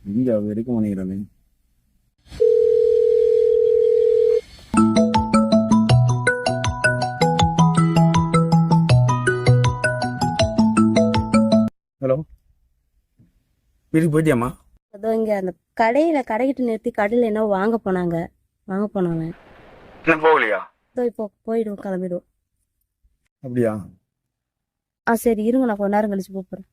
இங்க வரைக்கும் பண்ணிக்கிறேன். ஹலோ, வீட்டுக்கு போயிட்டியாம்மா? அதோ இங்க அந்த கடைகிட்ட நிறுத்தி கடையில் என்ன வாங்க போனாங்க. இன்னும் போகலையா? அதோ இப்போ போயிடுவோம், கிளம்பிடுவோம். அப்படியா? சரி இருங்க, நான் கொஞ்ச நேரம் கழிச்சு போறேன்.